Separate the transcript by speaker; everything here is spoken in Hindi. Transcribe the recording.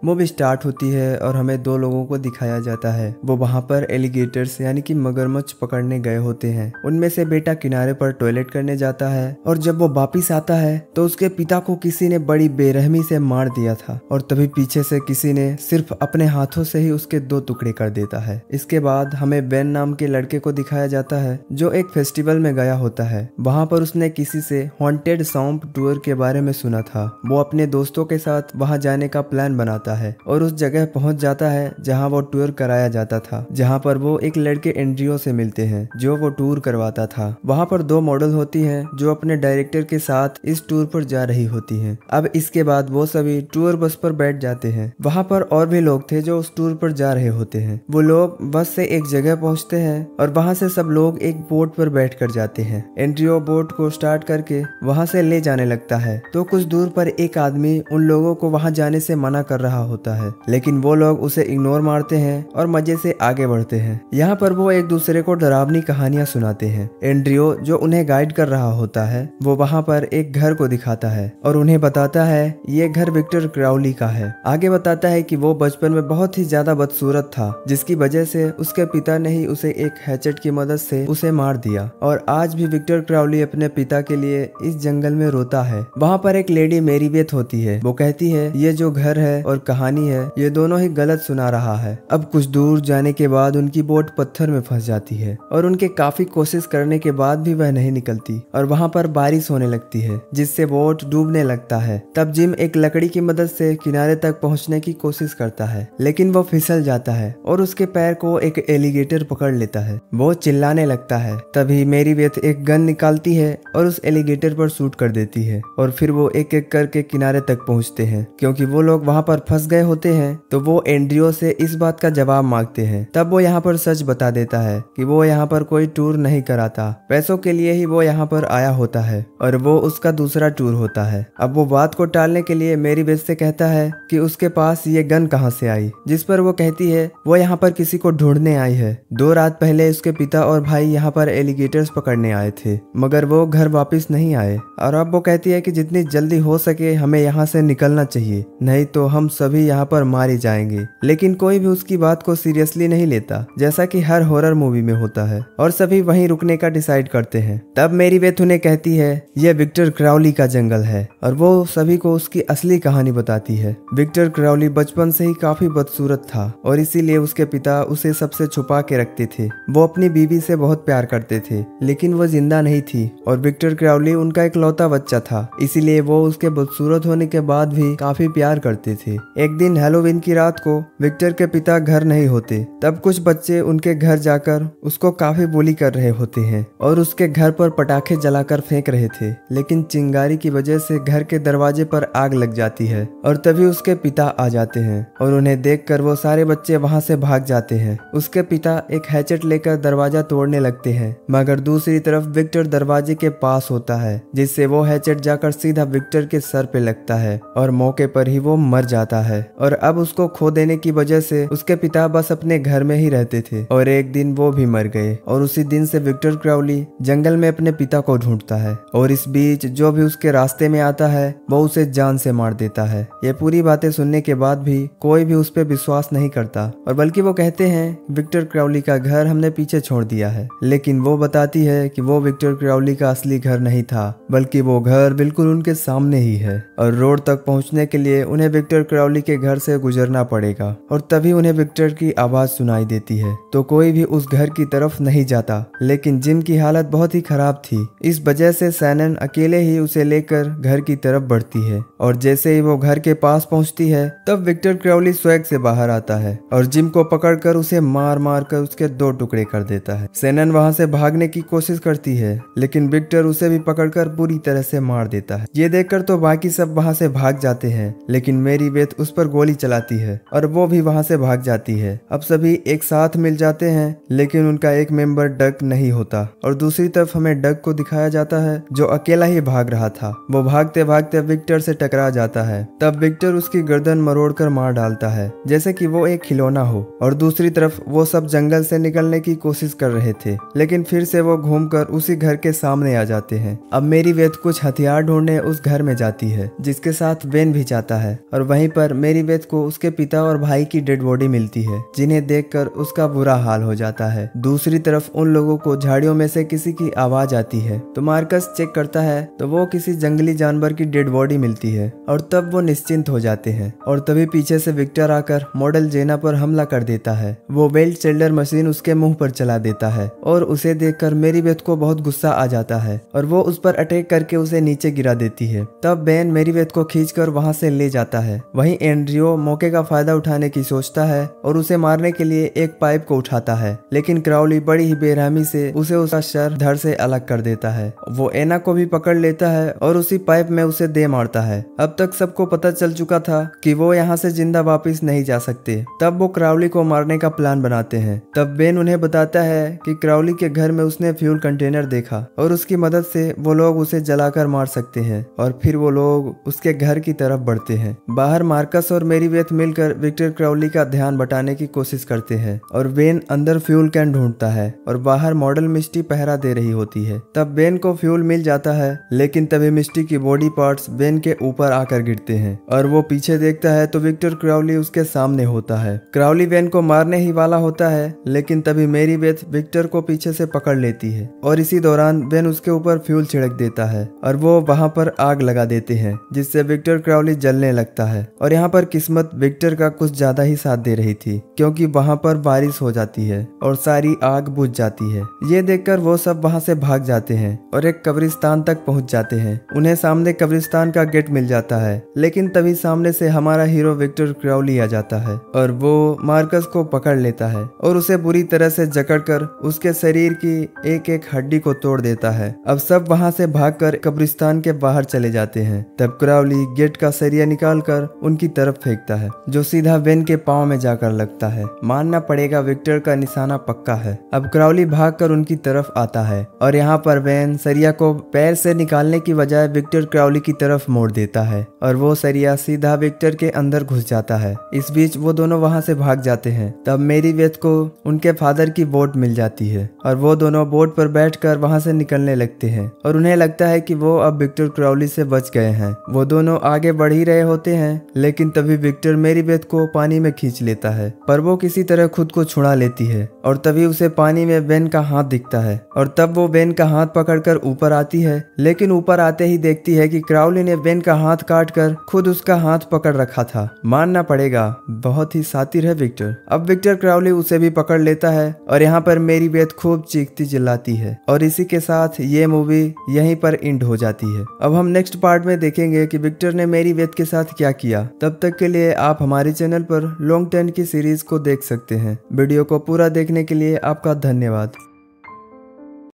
Speaker 1: मूवी स्टार्ट होती है और हमें दो लोगों को दिखाया जाता है। वो वहाँ पर एलिगेटर्स यानी कि मगरमच्छ पकड़ने गए होते हैं। उनमें से बेटा किनारे पर टॉयलेट करने जाता है और जब वो वापिस आता है तो उसके पिता को किसी ने बड़ी बेरहमी से मार दिया था और तभी पीछे से किसी ने सिर्फ अपने हाथों से ही उसके 2 टुकड़े कर देता है। इसके बाद हमें बेन नाम के लड़के को दिखाया जाता है जो एक फेस्टिवल में गया होता है। वहाँ पर उसने किसी से हॉन्टेड सौंप टूर के बारे में सुना था। वो अपने दोस्तों के साथ वहाँ जाने का प्लान बनाता है और उस जगह पहुँच जाता है जहाँ वो टूर कराया जाता था, जहाँ पर वो एक लड़के एंड्रियो से मिलते हैं जो वो टूर करवाता था। वहाँ पर 2 मॉडल होती हैं जो अपने डायरेक्टर के साथ इस टूर पर जा रही होती हैं। अब इसके बाद वो सभी टूर बस पर बैठ जाते हैं। वहाँ पर और भी लोग थे जो उस टूर पर जा रहे होते हैं। वो लोग बस से एक जगह पहुँचते हैं और वहाँ से सब लोग एक बोट पर बैठ कर जाते हैं। एंड्रियो बोट को स्टार्ट करके वहाँ से ले जाने लगता है तो कुछ दूर पर एक आदमी उन लोगों को वहाँ जाने से मना कर रहा होता है, लेकिन वो लोग उसे इग्नोर मारते हैं और मजे से आगे बढ़ते हैं। यहाँ पर वो एक दूसरे को डरावनी कहानियां सुनाते हैं। एंड्रियो जो उन्हें गाइड कर रहा होता है वो वहाँ पर एक घर को दिखाता है और उन्हें बताता है ये घर विक्टर क्राउली का है। आगे बताता है कि वो बचपन में बहुत ही ज्यादा बदसूरत था, जिसकी वजह से उसके पिता ने ही उसे एक हैचेट की मदद से उसे मार दिया और आज भी विक्टर क्राउली अपने पिता के लिए इस जंगल में रोता है। वहाँ पर एक लेडी मेरी बेथ होती है। वो कहती है ये जो घर है और कहानी है ये दोनों ही गलत सुना रहा है। अब कुछ दूर जाने के बाद उनकी बोट पत्थर में फंस जाती है और उनके काफी कोशिश करने के बाद भी वह नहीं निकलती और वहाँ पर बारिश होने लगती है जिससे बोट डूबने लगता है। तब जिम एक लकड़ी की मदद से किनारे तक पहुँचने की कोशिश करता है, लेकिन वो फिसल जाता है और उसके पैर को एक एलिगेटर पकड़ लेता है। वो चिल्लाने लगता है। तभी मेरी बेथ एक गन निकालती है और उस एलिगेटर पर शूट कर देती है और फिर वो एक एक करके किनारे तक पहुँचते हैं। क्योंकि वो लोग वहाँ पर फंस गए होते हैं तो वो एंड्रियो से इस बात का जवाब मांगते हैं। तब वो यहाँ पर सच बता देता है कि वो यहाँ पर कोई टूर नहीं कराता, पैसों के लिए ही वो यहाँ पर आया होता है और वो उसका दूसरा टूर होता है। अब वो बात को टालने के लिए मेरी बेथ से कहता है कि उसके पास ये गन कहाँ से आई, जिस पर वो कहती है वो यहाँ पर किसी को ढूंढने आई है। 2 रात पहले उसके पिता और भाई यहाँ पर एलिगेटर्स पकड़ने आए थे, मगर वो घर वापस नहीं आए और अब वो कहती है कि जितनी जल्दी हो सके हमें यहाँ से निकलना चाहिए, नहीं तो हम सभी यहाँ पर मारे जाएंगे। लेकिन कोई भी उसकी बात को सीरियसली नहीं लेता, जैसा कि हर हॉरर मूवी में होता है, और सभी वहीं रुकने का डिसाइड करते हैं। तब मेरी बेथ उन्हें कहती है यह विक्टर क्राउली का जंगल है और वो सभी को उसकी असली कहानी बताती है। विक्टर क्राउली बचपन से ही काफी बदसूरत था और इसीलिए उसके पिता उसे सबसे छुपा के रखते थे। वो अपनी बीवी से बहुत प्यार करते थे, लेकिन वो जिंदा नहीं थी और विक्टर क्राउली उनका इकलौता बच्चा था, इसीलिए वो उसके बदसूरत होने के बाद भी काफी प्यार करते थे। एक दिन हैलोवीन की रात को विक्टर के पिता घर नहीं होते, तब कुछ बच्चे उनके घर जाकर उसको काफी बुली कर रहे होते हैं और उसके घर पर पटाखे जलाकर फेंक रहे थे, लेकिन चिंगारी की वजह से घर के दरवाजे पर आग लग जाती है और तभी उसके पिता आ जाते हैं और उन्हें देखकर वो सारे बच्चे वहां से भाग जाते हैं। उसके पिता एक हैचेट लेकर दरवाजा तोड़ने लगते हैं, मगर दूसरी तरफ विक्टर दरवाजे के पास होता है, जिससे वो हैचेट जाकर सीधा विक्टर के सर पे लगता है और मौके पर ही वो मर जाता है। और अब उसको खो देने की वजह से उसके पिता बस अपने घर में ही रहते थे और एक दिन वो भी मर गए और उसी दिन से विक्टर क्राउली जंगल में अपने पिता को ढूंढता है और इस बीच जो भी उसके रास्ते में आता है वो उसे जान से मार देता है। ये पूरी बातें सुनने के बाद भी कोई भी उस पर विश्वास नहीं करता और बल्कि वो कहते हैं विक्टर क्राउली का घर हमने पीछे छोड़ दिया है, लेकिन वो बताती है कि वो विक्टर क्राउली का असली घर नहीं था, बल्कि वो घर बिल्कुल उनके सामने ही है और रोड तक पहुंचने के लिए उन्हें विक्टर क्राउली के घर से गुजरना पड़ेगा। और तभी उन्हें विक्टर की आवाज सुनाई देती है तो कोई भी उस घर की तरफ नहीं जाता, लेकिन जिम की हालत बहुत ही खराब थी। इस वजह से सैनन अकेले ही उसे लेकर घर की तरफ बढ़ती है और जैसे ही वो घर के पास पहुंचती है तब विक्टर क्राउली स्वैग से बाहर आता है और जिम को पकड़कर उसे मार मार कर उसके 2 टुकड़े कर देता है। सैनन वहां से भागने की कोशिश करती है, लेकिन विक्टर उसे भी पकड़कर पूरी तरह से मार देता है। ये देखकर तो बाकी सब वहां से भाग जाते हैं, लेकिन मेरी बेथ उस पर गोली चलाती है और वो भी वहां से भाग जाती है। अब सभी एक साथ मिल जाते हैं, लेकिन उनका एक मेंबर डक नहीं होता और दूसरी तरफ हमें डक को दिखाया जाता है जो अकेला ही भाग रहा था। वो भागते भागते विक्टर से टकरा जाता है। तब विक्टर उसकी गर्दन मरोड़कर मार डालता है जैसे कि वो एक खिलौना हो और दूसरी तरफ वो सब जंगल से निकलने की कोशिश कर रहे थे, लेकिन फिर से वो घूमकर उसी घर के सामने आ जाते हैं। अब मेरी बेथ कुछ हथियार ढूंढने उस घर में जाती है, जिसके साथ बेन भी जाता है और वहीं पर पर मेरीबेथ को उसके पिता और भाई की डेड बॉडी मिलती है, जिन्हें देखकर उसका बुरा हाल हो जाता है। दूसरी तरफ उन लोगों को झाड़ियों में से किसी की आवाज आती है, तो मार्कस चेक करता है तो वो किसी जंगली जानवर की डेड बॉडी मिलती है और तब वो निश्चिंत हो जाते हैं। और तभी पीछे से विक्टर आकर मॉडल जेना पर हमला कर देता है। वो बेल्ट शेल्डर मशीन उसके मुंह पर चला देता है और उसे देखकर मेरीबेथ को बहुत गुस्सा आ जाता है और वो उस पर अटैक करके उसे नीचे गिरा देती है। तब बेन मेरीबेथ को खींचकर वहां से ले जाता है। वहीं एंड्रियो मौके का फायदा उठाने की सोचता है और उसे मारने के लिए एक पाइप को उठाता है, लेकिन क्राउली बड़ी ही बेरहमी से उसे उसका सर धड़ से अलग कर देता है। वो एना को भी पकड़ लेता है और उसी पाइप में उसे दे मारता है। अब तक सबको पता चल चुका था कि वो यहाँ से जिंदा वापस नहीं जा सकते। तब वो क्राउली को मारने का प्लान बनाते हैं। तब बेन उन्हें बताता है कि क्राउली के घर में उसने फ्यूल कंटेनर देखा और उसकी मदद से वो लोग उसे जलाकर मार सकते हैं। और फिर वो लोग उसके घर की तरफ बढ़ते हैं। बाहर मार्कस और मेरीबेथ मिलकर विक्टर क्राउली का ध्यान बटाने की कोशिश करते हैं और बेन अंदर फ्यूल कैन ढूंढता है और बाहर मॉडल मिस्टी पहरा दे रही होती है। तब बेन को फ्यूल मिल जाता है, लेकिन तभी मिस्टी की बॉडी पार्ट्स बेन के ऊपर आकर गिरते हैं और वो पीछे देखता है तो विक्टर क्राउली उसके सामने होता है। क्राउली बेन को मारने ही वाला होता है, लेकिन तभी मेरीबेथ विक्टर को पीछे से पकड़ लेती है और इसी दौरान बेन उसके ऊपर फ्यूल छिड़क देता है और वो वहां पर आग लगा देते हैं, जिससे विक्टर क्राउली जलने लगता है। और यहाँ पर किस्मत विक्टर का कुछ ज्यादा ही साथ दे रही थी, क्योंकि वहां पर बारिश हो जाती है और सारी आग बुझ जाती है। ये देखकर वो सब वहां से भाग जाते हैं और एक कब्रिस्तान तक पहुंच जाते हैं। उन्हें सामने कब्रिस्तान का गेट मिल जाता है, लेकिन तभी सामने से हमारा हीरो विक्टर क्राउली आ जाता है और वो मार्कस को पकड़ लेता है और उसे बुरी तरह से जकड़कर उसके शरीर की एक एक हड्डी को तोड़ देता है। अब सब वहां से भागकर कब्रिस्तान के बाहर चले जाते हैं। तब क्राउली गेट का सरिया निकालकर उनकी तरफ फेंकता है, जो सीधा बेन के पांव में जाकर लगता है। मानना पड़ेगा विक्टर का निशाना पक्का है। अब क्राउली भागकर उनकी तरफ आता है और यहाँ पर बेन सरिया को पैर से निकालने की बजाय विक्टर क्राउली की तरफ मोड़ देता है और वो सरिया सीधा विक्टर के अंदर घुस जाता है। इस बीच वो दोनों वहां से भाग जाते हैं। तब मेरीबेथ को उनके फादर की बोट मिल जाती है और वो दोनों बोट पर बैठकर वहां से निकलने लगते हैं और उन्हें लगता है कि वो अब विक्टर क्राउली से बच गए हैं। वो दोनों आगे बढ़ ही रहे होते हैं, लेकिन तभी विक्टर मेरीबेथ को पानी में खींच लेता है, पर वो किसी तरह खुद को छुड़ा लेती है और तभी उसे पानी में बेन का हाथ दिखता है और तब वो बेन का हाथ पकड़कर ऊपर आती है, लेकिन ऊपर आते ही देखती है कि क्राउली ने बेन का हाथ काटकर खुद उसका हाथ पकड़ रखा था। मानना पड़ेगा बहुत ही शातिर है विक्टर। अब विक्टर क्राउली उसे भी पकड़ लेता है और यहाँ पर मेरीबेथ खूब चीखती चिल्लाती है और इसी के साथ ये मूवी यहीं पर एंड हो जाती है। अब हम नेक्स्ट पार्ट में देखेंगे कि विक्टर ने मेरीबेथ के साथ क्या किया। तब तक के लिए आप हमारे चैनल पर लॉन्ग टर्न की सीरीज को देख सकते हैं। वीडियो को पूरा देखने के लिए आपका धन्यवाद।